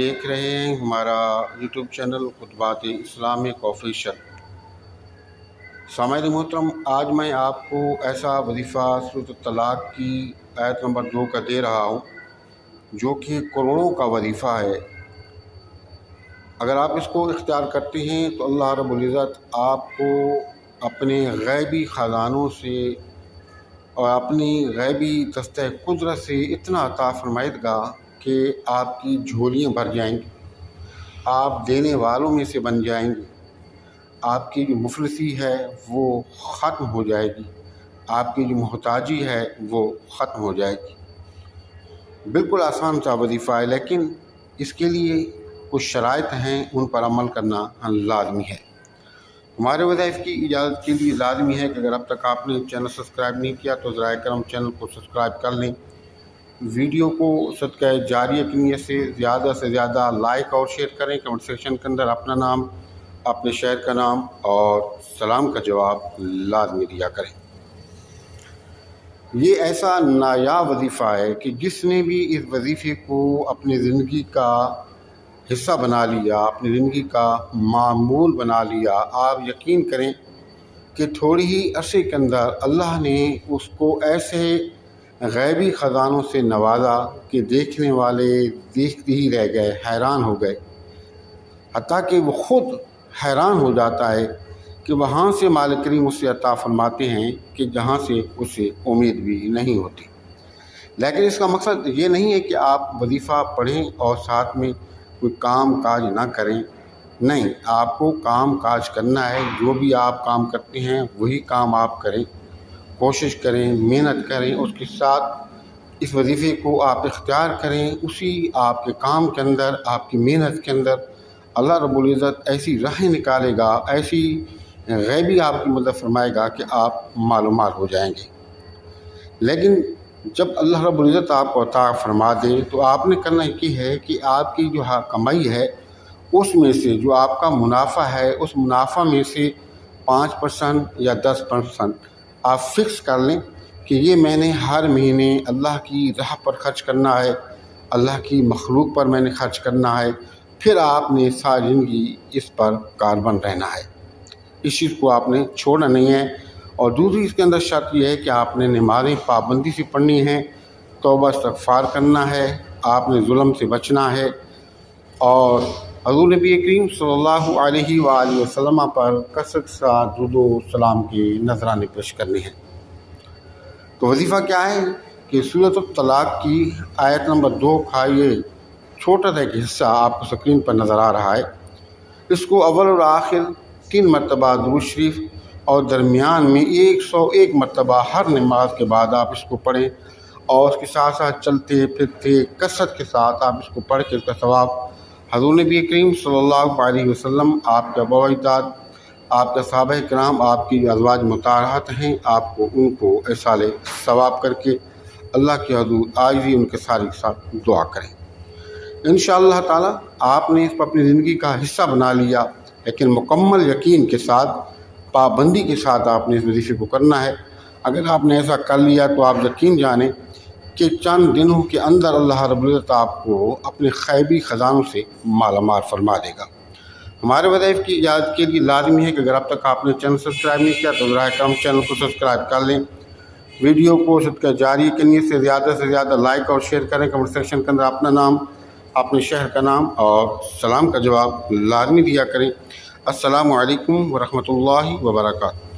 دیکھ رہے ہیں ہمارا یوٹیوب چینل خطبات اسلامک آفیشل۔ سامعین محترم، آج میں آپ کو ایسا وظیفہ سورۃ الطلاق کی آیت نمبر 2 کا دے رہا ہوں جو کہ کروڑوں کا وظیفہ ہے۔ اگر آپ اس کو اختیار کرتے ہیں تو اللہ رب العزت آپ کو اپنے غیبی خزانوں سے اور اپنی غیبی دستہ قدرت سے اتنا عطا فرمائے گا کہ آپ کی جھولیاں بھر جائیں گی، آپ دینے والوں میں سے بن جائیں گے، آپ کی جو مفلسی ہے وہ ختم ہو جائے گی، آپ کی جو محتاجی ہے وہ ختم ہو جائے گی۔ بالکل آسان سا وظیفہ ہے، لیکن اس کے لیے کچھ شرائط ہیں، ان پر عمل کرنا لازمی ہے۔ ہمارے وظائف کی اجازت کے لیے لازمی ہے کہ اگر اب تک آپ نے چینل سبسکرائب نہیں کیا تو ذرائع کرم چینل کو سبسکرائب کر لیں، ویڈیو کو صدقہ جاریہ کی نیت سے زیادہ لائک اور شیئر کریں، کمنٹ سیکشن کے اندر اپنا نام، اپنے شہر کا نام اور سلام کا جواب لازمی دیا کریں۔ یہ ایسا نایاب وظیفہ ہے کہ جس نے بھی اس وظیفے کو اپنی زندگی کا حصہ بنا لیا، اپنی زندگی کا معمول بنا لیا، آپ یقین کریں کہ تھوڑی ہی عرصے کے اندر اللہ نے اس کو ایسے غیبی خزانوں سے نوازا کہ دیکھنے والے دیکھتے ہی رہ گئے، حیران ہو گئے، حتیٰ کہ وہ خود حیران ہو جاتا ہے کہ وہاں سے مالک کریم اسے عطا فرماتے ہیں کہ جہاں سے اسے امید بھی نہیں ہوتی۔ لیکن اس کا مقصد یہ نہیں ہے کہ آپ وظیفہ پڑھیں اور ساتھ میں کوئی کام کاج نہ کریں، نہیں، آپ کو کام کاج کرنا ہے۔ جو بھی آپ کام کرتے ہیں وہی کام آپ کریں، کوشش کریں، محنت کریں، اس کے ساتھ اس وظیفے کو آپ اختیار کریں۔ اسی آپ کے کام کے اندر، آپ کی محنت کے اندر اللہ رب العزت ایسی راہیں نکالے گا، ایسی غیبی آپ کی مدد فرمائے گا کہ آپ معلومات ہو جائیں گے۔ لیکن جب اللہ رب العزت آپ کو عطا فرما دے تو آپ نے کرنا یہ ہے کہ آپ کی جو کمائی ہے اس میں سے جو آپ کا منافع ہے، اس منافع میں سے 5% یا 10% آپ فکس کر لیں کہ یہ میں نے ہر مہینے اللہ کی راہ پر خرچ کرنا ہے، اللہ کی مخلوق پر میں نے خرچ کرنا ہے۔ پھر آپ نے ساری زندگی اس پر کاربن رہنا ہے، اس چیز کو آپ نے چھوڑنا نہیں ہے۔ اور دوسری اس کے اندر شرط یہ ہے کہ آپ نے نمازیں پابندی سے پڑھنی ہیں، توبہ استغفار کرنا ہے، آپ نے ظلم سے بچنا ہے، اور حضور نبی کریم صلی اللہ علیہ وآلہ وسلم پر کثرت سے درود و سلام کے نذرانے پیش کرنے ہیں۔ تو وظیفہ کیا ہے کہ سورۃ الطلاق کی آیت نمبر 2 کا یہ چھوٹا سا ایک حصہ آپ کو اسکرین پر نظر آ رہا ہے، اس کو اول اور آخر 3 مرتبہ درود شریف اور درمیان میں 101 مرتبہ ہر نماز کے بعد آپ اس کو پڑھیں، اور اس کے ساتھ ساتھ چلتے پھرتے کثرت کے ساتھ آپ اس کو پڑھ کے اس کا ثواب حضور نبی کریم صلی اللہ علیہ وسلم، آپ کے آباء و اجداد، آپ کے صحابہ کرام، آپ کی ازواج مطہرات ہیں، آپ کو ان کو ایصال ثواب کر کے اللہ کے حضور عاجزی ان کے سارے کے ساتھ دعا کریں۔ انشاءاللہ تعالیٰ آپ نے اس کو اپنی زندگی کا حصہ بنا لیا، لیکن مکمل یقین کے ساتھ، پابندی کے ساتھ آپ نے اس وظیفے کو کرنا ہے۔ اگر آپ نے ایسا کر لیا تو آپ یقین جانیں کہ چند دنوں کے اندر اللہ رب العزت آپ کو اپنے غیبی خزانوں سے مالا مال فرما دے گا۔ ہمارے وظائف کی اجازت کے لیے لازمی ہے کہ اگر اب تک آپ نے چینل سبسکرائب نہیں کیا تو ذرائع کرم چینل کو سبسکرائب کر لیں، ویڈیو کو صدقہ جاریہ کی نیت سے زیادہ لائک اور شیئر کریں، کمنٹ سیکشن کے اندر اپنا نام، اپنے شہر کا نام اور سلام کا جواب لازمی دیا کریں۔ السلام علیکم ورحمۃ اللہ وبرکاتہ۔